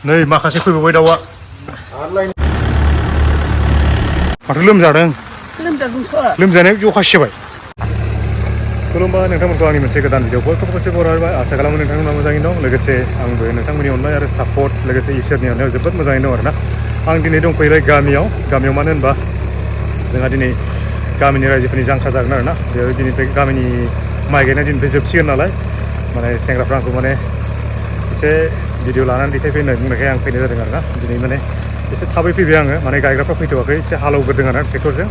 नै माखासे फैबावबाय दाउआ माथो लोमजादों लोमजानाय जखासि जाबाय खुलुमबाय नोंथांमोनखौ आंनि मोनसे गोदान भिडिअ बयखौबो खनसे बरायबाय आसा खालामो नोंथांमोना मोजाङैनो दं लोगोसे आंबो नोंथांमोननि अननाय आरो सापर्ट लोगोसे इसोरनि अननायाव जोबोद मोजाङैनो दं आरोना आं दिनै दंफैबाय गामियाव मानो होनबा जोंहा दिनै गामिनि रायजोफोरनि जांख्रा जागोन आरोना बेयाव दिनैनिफ्राय गामिनि माइ गायनाय दिननिफ्राय जोबसिगोन नालाय माने सेंग्राफ्रा आंखौ माने एसे भिडिअ लानानै देखायफैनो बुंनायखाय आं फैनाय जादों आरोना दिनै माने एसे थाबै फैबाय आङो माने गायग्राफ्रा फैथ'वाखै एसे हालौग्रोदों आरोना ट्रेक्टरजों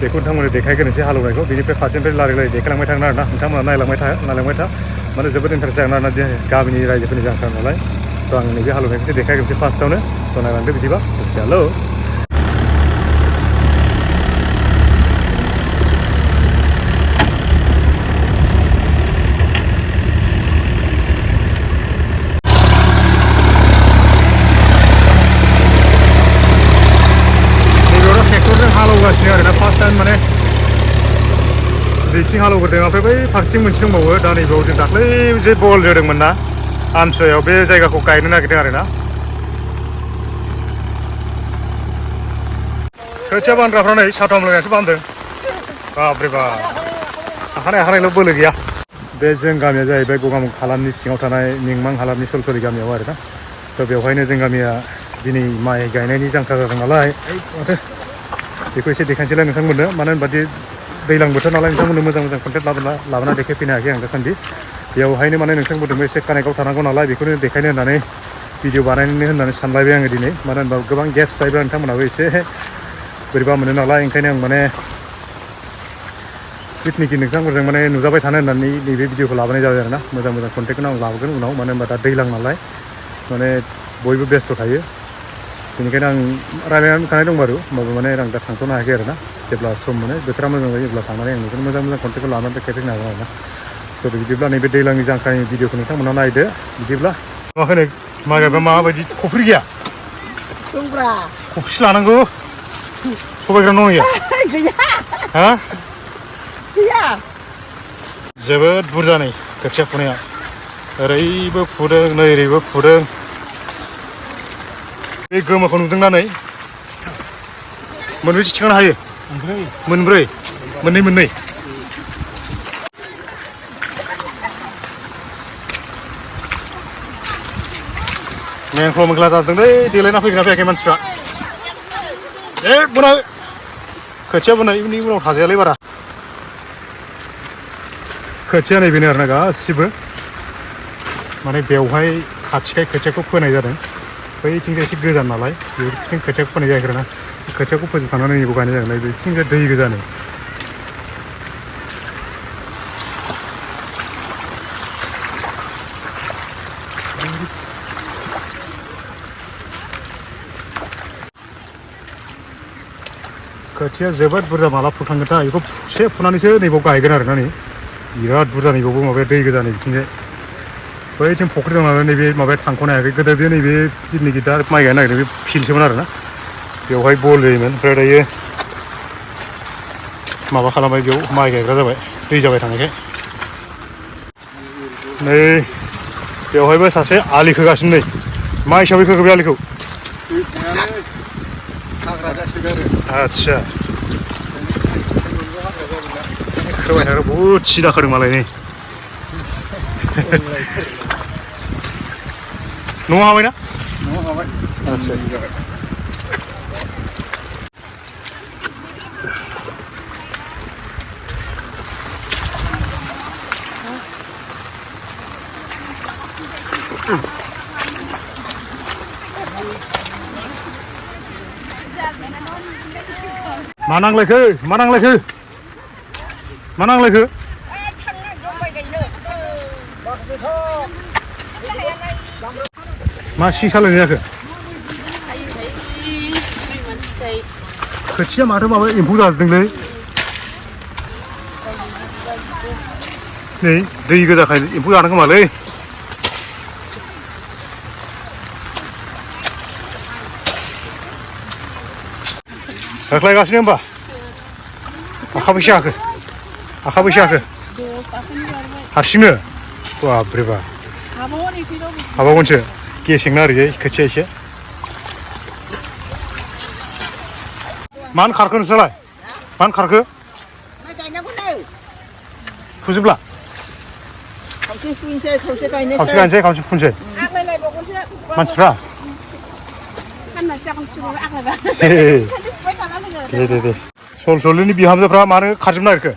बेखौ नोंथांमोननो देखायग्रोनोसै हालौनायखौ बेनिफ्राय फारसेनिफ्राय लारि देखायलांबाय थागोन आरोना नोंथांमोना नायलांबाय था माने जोबोद इन्टारेस्ट जागोन आरोना गामिनि रायजोफोरनि जांख्रा नालाय थ' आं नैबे हालौनायखौसो देखायग्रोनोसै फार्स्टआवनो थ' नायलांदो बिदिबा चालो हालौगासिनो आरोना फार्स्ट टाइम माने दैथिं हालौग्रोदों ओमफ्राय बै फारसेथिं मोनसे दंबावो दा नैबेयाव जों दाख्लै जे बल जोदोंमोन ना आमसुवायाव बे जायगाखौ गायनो नागिरदों आरोना खोथिया बानग्राफ्रा नै साथाम लोगोसो बान्दों बाब्रे बा हाखानायल' बोलो गैया बे जों गामिया जाहैबाय गगामुग हालामनि सिङाव थानाय मिंमां हालामनि सलसरि गामियाव आरोना थ' बेवहायनो जों गामिया दिनै माइ गायनायनि जांख्रा जादों नालाय माथो बेखौ एसे देखायनोसैलाय नोंथांमोननो मानो होनबा दैज्लां बोथोर नालाय नोंथांमोननो मोजां कन्टेन्ट लाबोना देखायफैनो हायाखै आं दासान्दि बेवहायनो माने नोंथांमोनजोंबो एसे कानेक्टआव थानांगौ नालाय बेखौनो देखायनो होननानै भिडिअ बानायनो होननानै सानलायबाय आङो दिनै मानो होनबा गोबां गेप्स थायोब्ला नोंथांमोनाबो एसे बोरैबा मोनो नालाय ओंखायनो आं माने जिथुनिखि नोंथांमोनजों माने नुजाबाय थानो होननानै नैबे भिडिअखौ लाबोनाय जाबाय आरोना मोजां कन्टेन्टखौनो आं लाबोगोन उनाव मानो होनबा दा दैज्लां नालाय माने बयबो बेस्थ' थायो बेनिखायनो आं रायज्लायनानै थानाय दं बारु होमबाबो माने आं दा थांथ'नो हायाखै आरोना जेब्ला सम मोनो बोथोरा मोजां जायो अब्ला थांनानै आं बेखौनो मोजां कन्टेन्टखौ लानानै देखायफैनो हागोन आरोना थ' बिदिब्ला नैबे दैज्लांनि जांख्रानि भिडिअखौ नोंथांमोना नायदो बिदिब्ला मा होनो माइ गायबा माबायदि खफ्रि गैया खफ्रिसो लानांगौ सबायग्रा न' गैया हा गैया जोबोद बुरजा नै खोथिया फुनाया ओरैबो फुदों नै ओरैबो फुदों बे गोमोखौ नुदोंना नै मोनबेसे थिखांनो हायो मोनब्रै मोननै मेंख्ल' मेंख्ला जादोंलै देलायना फैगोना फैयाखै मानसिफ्रा बुना खोथिया बुनायनि उनाव थाजायालै बारा खोथिया नैबेनो आरोना गासिबो माने बेवहाय खाथिखाय खोथियाखौ फोनाय जादों बैथिंजाय एसे गोजान नालाय बेथिं खोथियाखौ फोनाय जायाखै आरोना खोथियाखौ फोजोबखांनानै नैबेखौ गायनाय जादों बैथिंजाय दै गोजानो खोथिया जोबोद बुरजा माला फुखांगोनथाय बेखौ फुसे फुनानैसो नैबाव गायगोन आरोना नै बिराद बुरजा नैबावबो माबाया दै गोजानै बिथिंजाय बैथिं फुख्रि दं नालाय नैबे माबाया थांख'नो हायाखै गोदो बे नैबे जिथुनिखि दा माइ गायनो नागिरदों बे फिल्डसोमोन आरोना बेवहाय बल जोयोमोन ओमफ्राय दायो माबा खालामबाय बेयाव माइ गायग्रा जाबाय दै जाबाय थानायखाय नै बेवहायबो सासे आलि खोगासिनो नै मा हिसाबै खोखो बे आलिखौ आदसा खोबाय थाग्रा बहुद सिदा खोदों मालाय नै न'आव हाबायना आदसा मा नांलायखो मा सिं सालायनाय जाखो खोथिया माथो माबा एम्फौ जाजोबदोंलै नै दै गोजाखाय एम्फौ जादों खोमालै होख्लायगासिनो होमबा आखाबैसे हाखो हारसिंनो बाब्रे बा हाबावगोनसो गेसेंना ओरैजाय खोथिया एसे मानो खारखो नोंसोरलाय मानो खारखो फुजोबला खावसे गायनोसै खावसे फुनसै मानसिफ्रा दे सल सलनि बिहामजोफ्रा मानो खारजोबनो नागिरखो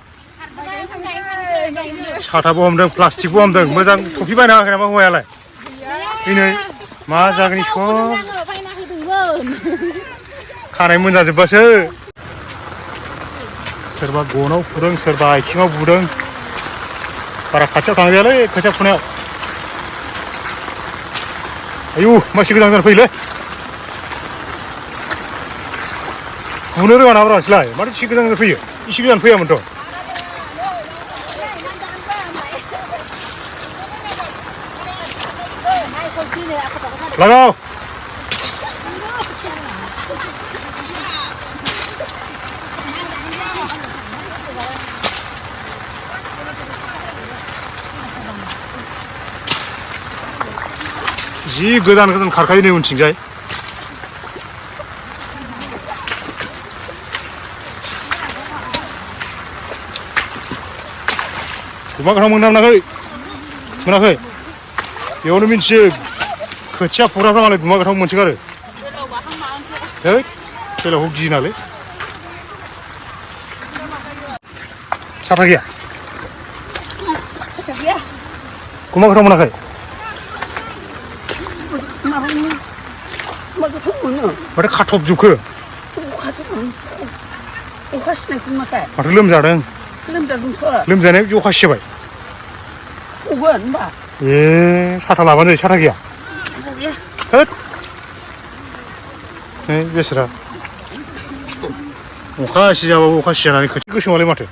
साथाबो हमदों प्लास्टिकबो हमदों मोजां टफि बायना होआखै नामा हौवायालाय दिनै मा जागोन सब खानाय मोनजाजोब्बासो सोरबा गनाव फुदों सोरबा आथिङाव बुदों बारा खाथियाव थांजायालै खोथिया फुनायाव आयु मासे गोजान गोजान फैलै बुनो रोङा नाब्रा नोंसोरलाय माथो एसे गोजान गोजान फैयो एसे गोजान फैयामोनथ' लागाव जि गोजान गोजान खारखायो नै उनथिंजाय गुमा गोथाव मोनाखै बेयावनो मिन्थियो खोथिया फुग्राफ्रा मालाय गुमा गोथाव मोनसोगारो है बेलावखौ गिनालै साथा गैया गुमा गोथाव मोनाखै माथो खाथबजोबखो माथो लोमजादों लोमजानाया अखा सिजाबाय ए साथा लाबानो साथा गैया होद बेसेरा अखा सिजाबाबो अखा सिजानानै खोथिया गोसोमालाय माथो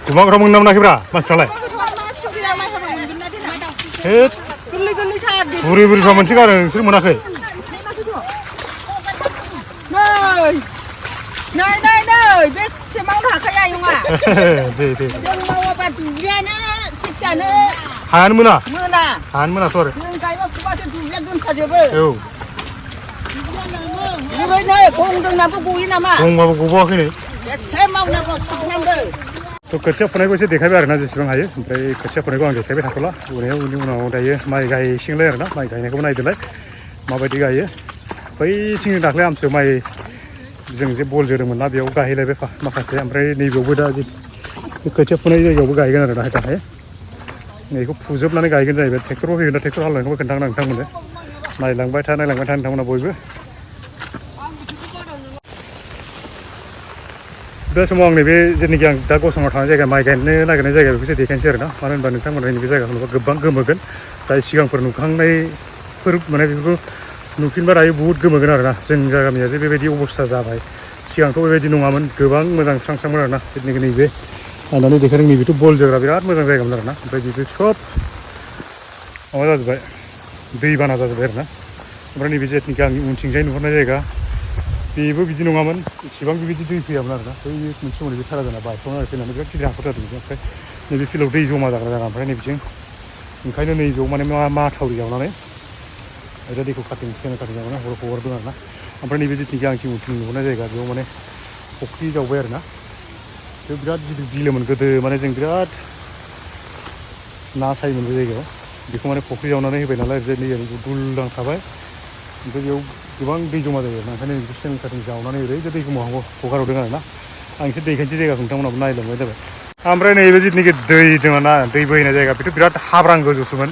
गुमा गोथाव मोनना मोनाखैब्रा मानसिफ्रालाय बुरि बुरिफ्रा मोनसोगारो नोंसोर मोनाखै हायानो मोनाथ' आरो गंबाबो गबावाखै नै खोथिया फुनायखौ एसे देखायबाय आरोना जेसेबां हायो ओमफ्राय खोथिया फुनायखौ आं देखायबाय थाथ'ला उनि उनाव दायो माइ गायसिगोनलाय आरोना माइ गायनायखौबो नायदोलाय माबायदि गायो बैथिं दाख्लै आमसो माइ जों जे बल जोदोंमोन ना बेयाव गायहैलायबाय माखासे ओमफ्राय नैबेयावबो दा बे खोथिया फुनाय जायगायावबो गायगोन आरो दाहाय नैखौ फुजोबनानै गायगोन जाहैबाय ट्रेक्टरबो फैगोन दा ट्रेक्टर हालेवनायखौबो खोन्थागोन नोंथांमोननो नायलांबाय था नोंथांमोना बयबो बे समाव आं नैबे जेनाखि आं दा गसंआव थानाय जायगा माइ गायनो नागिरनाय जायगा बेखौसो देखायनोसै आरोना मानो होनबा नोंथांमोना नैबे जायगाखौ नुबा गोबां गोमोगोन जाय सिगांफोर नुखांनायफोर माने बेफोरखौ नुफिनबा दायो बुहुत गोमोगोन आरोना जोंनि गामिया जे बेबायदि अबस्था जाबाय सिगांथ' बेबायदि नङामोन गोबां मोजां स्रां स्रांमोन आरोना जेनाखि नैबे लानानै देखायदों नैबेथ' बल जोग्रा बिराद मोजां जायगामोन आरोना ओमफ्राय बेबो सब माबा जाजोब्बाय दैबाना जाजोब्बाय आरोना ओमफ्राय नैबे जेनाखि आंनि उनथिंजाय नुहुरनाय जायगा बेबो बिदि नङामोन इसेबां बेबायदि दै फैयामोन आरोना बै मोनसे समाव नैबे सारा जाना बायफ्लंनानै फैनानै बिराद गिदिर हाखर जादों ओमफ्राय नैबे फिल्डआव दै जमा जाग्रा जायगा ओमफ्राय नैबिथिं ओंखायनो नैबेयाव माने माथावरि जावनानै ओरै दैखौ सेनेल काटिं जावनानै हगारदों आरोना ओमफ्राय नैबे जेनाखि आंथिं उनथिं नुहुरनाय जायगा बेयाव माने फुख्रि जावबाय आरोना बेयाव बिराद गिदिर बिलोमोन गोदो माने जों बिराद ना सायोमोन बे जायगायाव बेखौ माने फुख्रि जावनानै होबाय नालाय ओरैजाय दुलदां थाबाय ओमफ्राय बेयाव गोबां दै जमा जायो आरोना ओंखायनो बेखौ सेनेल काटिं जावनानै ओरैनो दै जमा हगारहरदों आरोना आं एसे दैखायनोसै जायगाखौ नोंथांमोनाबो नायलांबाय जाबाय ओमफ्राय नैबे जिथुनाखि दै दङ ना दै बोहैनाय जायगा बेथ' बिराद हाब्रां गोजौसोमोन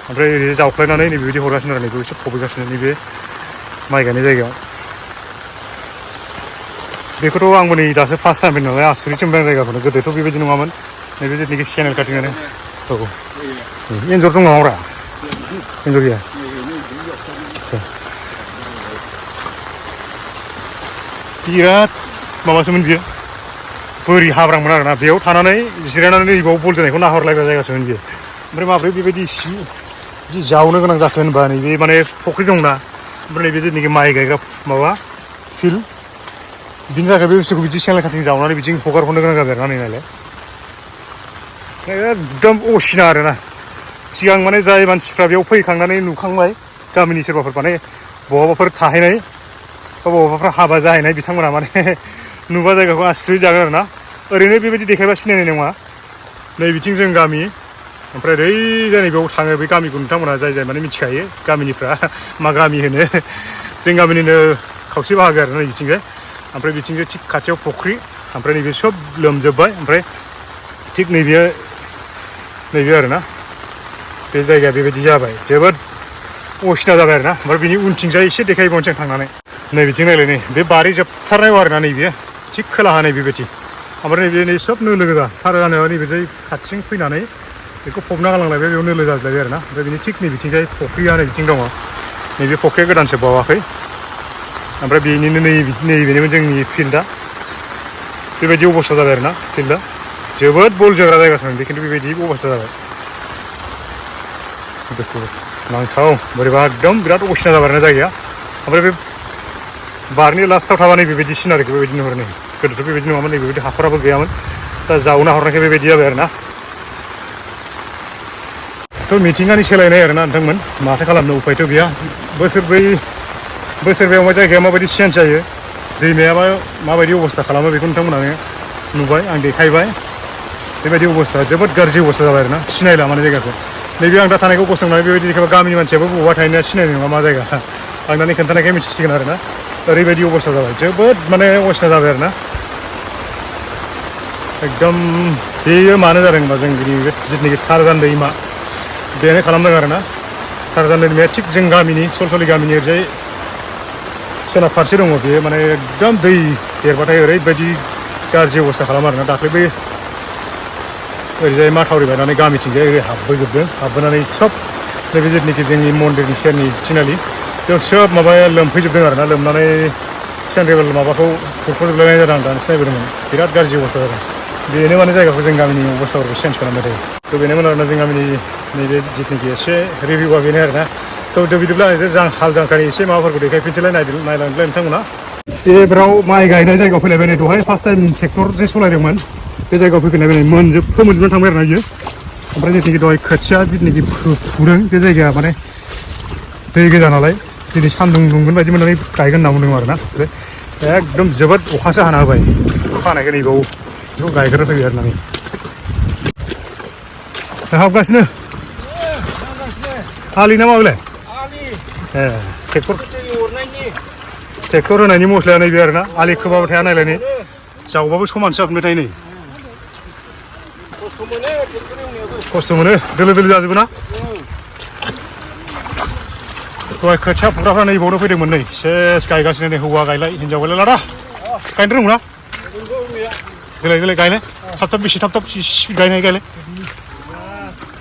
ओमफ्राय ओरै जावख्लायनानै नैबेबायदि हरगासिनो आरो नैबे एसे फबैगासिनो नैबे माइ गायनाय जायगायाव बेखौथ' आंबो नै दासो फार्स्ट टाइम फैदों नालाय आसुरित मोनबाय आं जायगाखौनो गोदोथ' बेबायदि नङामोन नैबे जिथुनाखि सेनेल काटिंआनो औ एन्जर दं नामाब्रा एन्जर गैया आदसा बिराद माबासोमोन बियो बोरि हाब्रांमोन आरोना बेयाव थानानै जिरायनानै नैबाव बल जोनायखौ नाहरलायग्रा जायगासोमोन बियो ओमफ्राय माब्रै बेबायदि बिदि जावनो गोनां जाखो होनबा नैबे माने फुख्रि दंना ओमफ्राय नैबे जेनाखि माइ गायग्रा माबा फिल्ड बिनि थाखाय बे बुस्थुखौ बिदि सेंलाखाथिं जावनानै बिदि हगार हरनो गोनां जाबाय आरोना नायनायलाय एकदम असिना आरोना सिगां माने जाय मानसिफ्रा बेयाव फैखांनानै नुखांबाय गामिनि सोरबाफोर माने बहाबाफोर थाहैनाय बा बहाबाफोर हाबा जाहैनाय बिथांमोना माने नुबा जायगाखौ आसुरित जागोन आरोना ओरैनो बेबायदि देखायबा सिनायनाय नङा नै बिथिं जों गामि ओमफ्राय ओरैजाय नैबेयाव थाङो बे गामिखौ नोंथांमोना जाय माने मिथिखायो गामिनिफ्रा मा गामि होनो जों गामिनिनो खावसे बाहागो आरोना बिथिंजाय ओमफ्राय बिथिंजाय थिग खाथियाव फुख्रि ओमफ्राय नैबे सब लोमजोब्बाय ओमफ्राय थिग नैबे आरोना बे जायगाया बेबायदि जाबाय जोबोद असिना जाबाय आरोना ओमफ्राय बिनि उनथिंजाय एसे देखायबावनोसै आं थांनानै नै बिथिं नायलाय नै बे बारि जोबथारनायाव आरोना नैबे थिग खोलाहा नै बेबायदि ओमफ्राय नैबे सब नोलो गोजा थार जानायाव नैबे जाय खाथिजों फैनानै बेखौ फबना गालांलायबाय बेयाव नोलो जाजोबलायबाय आरोना ओमफ्राय बिनि थिग नै बिथिंजाय फुख्रिया नै बिथिं दङ नैबे फुख्रिया गोदानसो बावाखै ओमफ्राय बेनिनो नैबेनिमोन जोंनि फिल्डआ बेबायदि अबस्था जाबाय आरोना फिल्डआ जोबोद बल जोग्रा जायगासोमोन बे खिन्थु बेबायदि अबस्था जाबाय दुखु नांथाव बोरैबा एकदम बिराद असिना जाबाय आरोना जायगाया ओमफ्राय बे बारनि लास्टआव थाबा नै बेबायदि सिनारिखौ बेबायदि नुहुरो नै गोदोथ' बेबायदि नङामोन नै बेबायदि हाखराबो गैयामोन दा जावना हरनायखाय बेबायदि जाबाय आरोना थ' मिथिंगानि सोलायनाय आरोना नोंथांमोन माथो खालामनो उफायथ' गैया बोसोरब्रैयाव जायगाया माबायदि चेन्ज जायो दैमाया माबायदि अबस्था खालामो बेखौ नोंथांमोनानो नुबाय आं देखायबाय बेबायदि अबस्था जोबोद गाज्रि अबस्था जाबाय आरोना सिनायला माने जायगाखौ नैबे आं दा थानायखौ गसंनानै बेबायदि देखायबा गामिनि मानसियाबो बबावबा थाहैनाया सिनायनाय नङा मा जायगा आं दानि खोन्थानायखाय मिथिसिगोन आरोना ओरैबायदि अबस्था जाबाय जोबोद माने असिना जाबाय आरोना एकदम बेयो मानो जादों होनबा जों जिथुनाखि थारजान दैमा बेनो खालामदों आरोना थारजान दैमाया थिग जों गामिनि सलसलि गामिनि ओरैजाय सोनाब फारसे दङ बेयो माने एकदम दै देरबाथाय ओरैबायदि गाज्रि अबस्था खालामो आरोना दाख्लै बै ओरैजाय माथावरि बायनानै गामिथिंजाय ओरै हाबबोजोबदों हाबबोनानै सब नैबे जिथुनाखि जोंनि मन्दिरनि सेरनि थिनालि बेयाव सोब माबाया लोमफैजोबदों आरोना लोमनानै सेन्ट्रेल माबाखौ खुरख'जोबलायनाय जादों आं दानिसो नायबोदोंमोन बिराद गाज्रि अबस्था जादों बेनो माने जायगाखौ जों गामिनि अबस्थाफोरखौ चेन्ज खालामबाय थायो थ' बेनोमोन आरोना जों गामिनि नैबे जिथुनाखि एसे रिभिउआ बेनो आरोना थ' बिदिब्ला हाल जांख्रानि एसे माबाफोरखौ देखायफिनसैलाय नायलांदोलाय नोंथांमोना बेफोराव माइ गायनाय जायगायाव फैलायबाय नै दहाय फार्स्ट टाइम ट्रेक्टर जे सालायदोंमोन बे जायगायाव फैफिनलायबाय नै फोमोनजोबनानै थांबाय आरोना बियो ओमफ्राय जिथुनाखि दहाय खोथिया जिथुनाखि फुदों बे जायगाया माने दै गोजा नालाय दिनै सान्दुं दुंगोन बायदि मोननानै गायगोन होनना बुंदों आरोना एकदम जोबोद अखासो हाना होबाय अखा हानायखाय नैबाव बेखौ गायग्रा फैबाय आरोना हाबगासिनो आलि ना मा बेलाय ए ट्रेक्टर होनायनि मस्लाया नैबे आरोना आलि खोबाबो थाया नायलाय नै जावबाबो समानसो हाबबाय थायो नै खस्थ' मोनो दोलो दोलो जाजोबो ना दहाय खोथिया फुग्राफ्रा नै बावनो फैदोंमोन नै सेस गायगासिनो नै हौवा गायलाय हिन्जाव गायलाय लादा गायनो रोंगौ ना देलाय गायलाय थाब बेसे थाब स्पिड गायलाय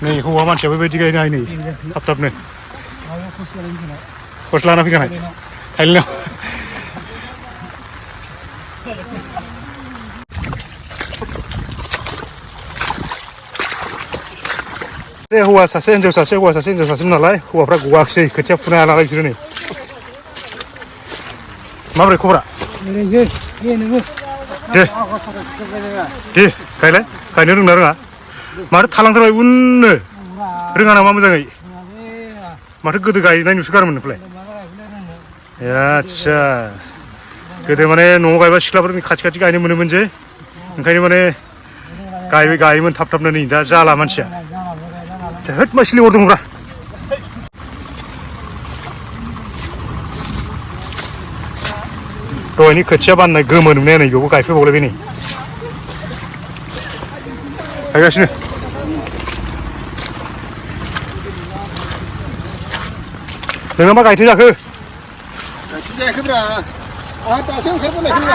नै हौवा मानसिया बेबायदि गायनो हायो नै थाबनो खस्थ' लाना फैखानाय थाइलेनाव हौवा सासे हिन्जाव सासे नालाय हौवाफ्रा गवाखिसै खोथिया फुनो हाया नालाय बिसोरो नै माबोरै खबरा दे गायलाय गायनो रोंना रोङा माथो थालांथारबाय उननो रोङा नामा मोजाङै माथो गोदो गायनाय नुसोगारोमोन नोंखौलाय आदसा गोदो माने न'आव गायबा सिख्लाफोरनि खाथि गायनो मोनोमोन जे ओंखायनो माने गायोमोन थाबनो नै दा जाला मानसिया होद मा सिलिंहर दंब्रा दहायनि खोथिया बाननाय गोमो नुनाया नै बेयावबो गायफैबावलायबाय नै गायगासिनो नोंना मा गायथो जाखो गायथ'जायाखैब्रा आंहा दासो ओंखारबोनायखौ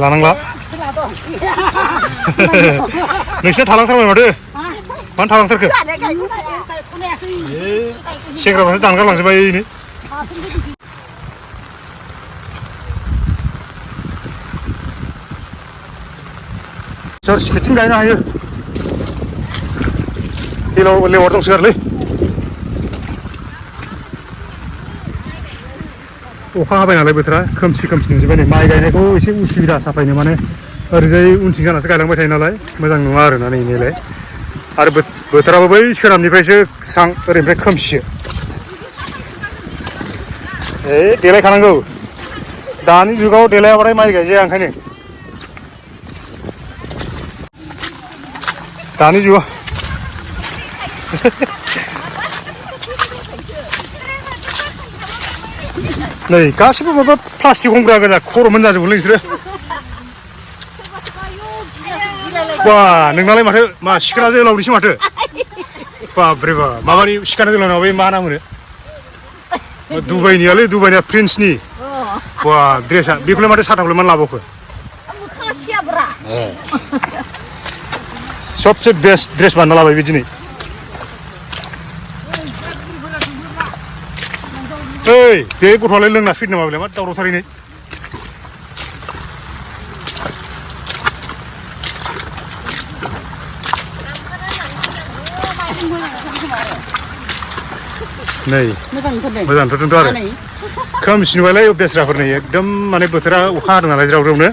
लानांला नोंसिना थालांथारबाय माथो मानो थालांथारखो सेंग्राफ्रासो दानगारलांजोब्बाय नै सोर स्केटिं गायनो हायो लेवार दंसोगारोलै अखा हाबाय नालाय बोथोरा खोमसि खोमसि नुजोब्बाय नै माइ गायनायखौ एसे उसुबिदा साफायनो माने ओरैजाय उनथिं जानासो गायलांबाय थायो नालाय मोजां नुवा आरोना नैनायलाय आरो बोथोराबो बै सोनाबनिफ्रायसो स्रां ओरैनिफ्राय खोमसियो देलायखानांगौ दानि जुगाव देलायाबाथाय माइ गायजाया ओंखायनो दानि जुगाव नै गासिबो माबा प्लास्टिक हमग्रा गोजा खर'मोन जाजोबगोनलै बिसोरो बा नोंनालाय माथो मा सिखोना जोहोलावनिसो माथो बाब्रे बा माबानि सिखोना जोहोलाव बै मा नाम होनो दुबाइनियालै दुबाइनिया प्रिन्सनि बा ड्रेसा बेखौलाय माथो साथाखौलाय मानो लाबावखो सबसे बेस्ट ड्रेस बानायना लाबाय बे दिनै ओइ बे गथ'आलाय लोंना फैदों नामा बेलाय मा दावरावथारैनो नै मोजां नुथारदोंथ' आरो खोमसि नुबायलाय बेस्राफोर नै एकदम माने बोथोरा अखा हादों नालाय ज्राव ज्रावनो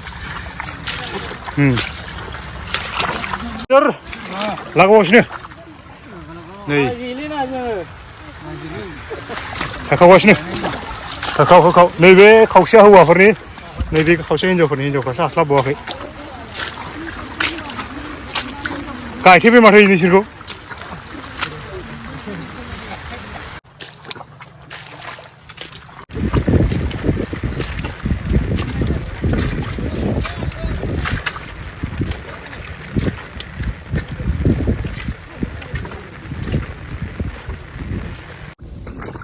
लागावगासिनो नै होखावगासिनो होखाव नैबे खावसेया हौवाफोरनि नैबे खावसेया हिनजावफ्रासो हास्लाबबावाखै गायथेबाय माथो नोंसोरखौ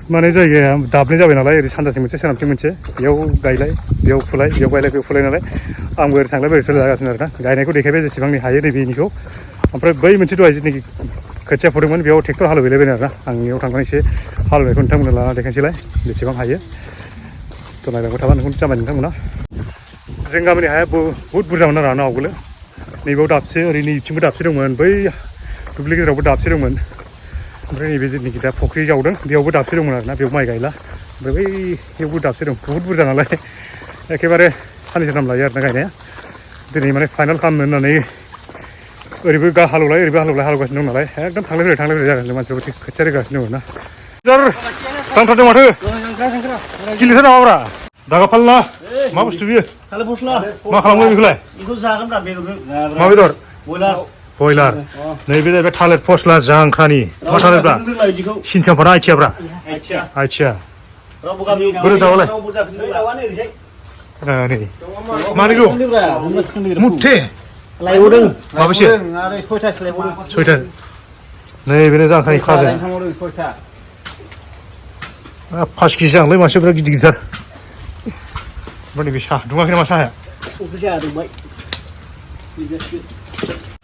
माने जायगाया दाबनाय जाबाय नालाय ओरै सानजाथिं मोनसे सोनाबथिं मोनसे बेयाव गायलाय बेयाव फुलाय बेयाव गायलाय बेयाव फुलाय नालाय आंबो ओरै थांलाय फैलाय जागासिनो आरोना गायनायखौ देखायबाय जेसेबांनि हायो नैबेनिखौ ओमफ्राय बै मोनसे दहाय जिथुनाखि खोथिया फुदोंमोन बेयाव ट्रेक्टर हालेवहैलायबाय आरोना आं बेयाव थांनानै एसे हालेवनायखौ नोंथांमोननो लाना देखायनोसैलाय बेसेबां हायो थ' नायलांबाय थाबा नोंखौ जाबाय नोंथांमोना जों गामिनि हाया बहुद बुरजामोन आरो आवगोलो नैबेयाव दाबसे ओरै नैथिंबो दाबसे दंमोन बै दुब्लि गेजेरावबो दाबसे दंमोन ओमफ्राय नैबे जिथुनाखि दा फुख्रि जावदों बेयावबो दाबसे दंमोन आरोना बेयाव माइ गायला ओमफ्राय बैयावबो दाबसे दं बहुद बुरजा नालाय एखेबारे साननै सानथाम लायो आरोना गायनाया दिनै माने फाइनाल खालामनो होननानै ओरैबो हालेवलाय ओरैबो हालेवगासिनो दं नालाय एकदम थांलाय फैलाय जागासिनो मानसिफोर खोथिया रोगासिनो दङ ना दांथारदों माथो गिलिरथार नामाब्रा दागाफाल्ला मा बुस्थु बियो मा खालामगोन बेखौलाय मा बेदर बयलार नैबे जाहैबाय थालिर फस्ला जांख्रानि मा थालिरब्रा सिनसाम्फाना आइथियाब्रा आइथिया बोरै दाउलाय नै मानिखौ मुथे माबेसे सयथा नैबेनो जांख्रानि खाजा 5 केजि जांलै मानसिफ्रा गिदिर गिदिर ओमफ्राय नैबे साहा दुङाखै नामा साहाया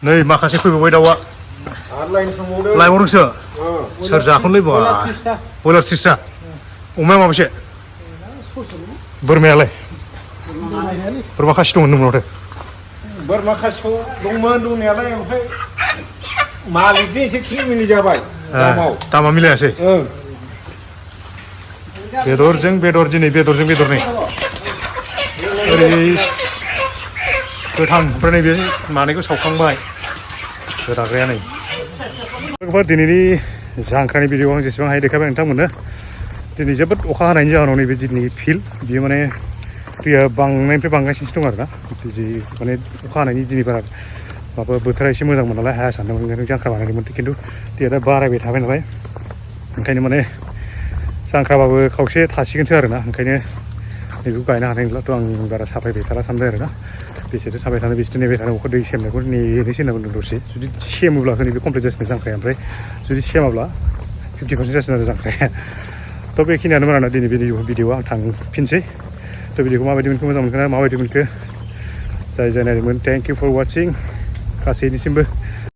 नै माखासे फैबावबाय दाउआ लायबावदोंसो सोर जाखोनलै बा बयलार 30टा अमाया माबेसे बोरमायालाय बोरमा खासि दंमोन नोंनावथो बोरमा खासिखौ दंमोन दंनायालाय ओमफ्राय मालिकजों एसे खिलिमिलि जाबाय दामा मिलायासै बेदरजों बेदर दिनै बेदरजों बेदर नै ओरै गोथां ओमफ्राय नैबे मानैखौ सावखांबाय गोदाग्राया नै लोगोफोर दिनैनि जांख्रानि भिडिअ आं जेसेबां हायो देखायबाय नोंथांमोननो दिनै जोबोद अखा हानायनि जाहोनाव नैबे जिथुनाखि फिल्ड बियो माने दैया बांनायनिफ्राय बांगासिनोसो दं आरोना जि माने अखा हानायनि दिनै बारा माबा बोथोरा एसे मोजांमोन नालाय हाया सानदोंमोन ओंखायनो जांख्रा बानायदोंमोन खिन्थु दैया दा बारायबाय थाबाय नालाय ओंखायनो माने जांख्राबाबो खावसे थासिगोनसो आरोना ओंखायनो नैबेखौ गायनो हानाय नंलाथ' आं बारा साफायबाय थाला सानदों आरोना बेसेथो थाबाय थानो बेसेथो नेबाय थानो अखा दै सेमनायखौ नेनोसै होनना बुंदों दसे जुदि सेमोब्लासो नैबे कमप्लिट जासिगोन जांख्राया ओमफ्राय जुदि सेमाब्ला 50% जासिगोन आरो जांख्राया थ' बेखिनियानोमोन आरोना दिनै भिडिअआ आं थांफिनसै थ' भिडिअखौ माबायदि मोनखो मोजां मोनखो ना माबायदि मोनखो जाय नायदोंमोन थेंक इउ फर वाचिं गासैनिसिमबो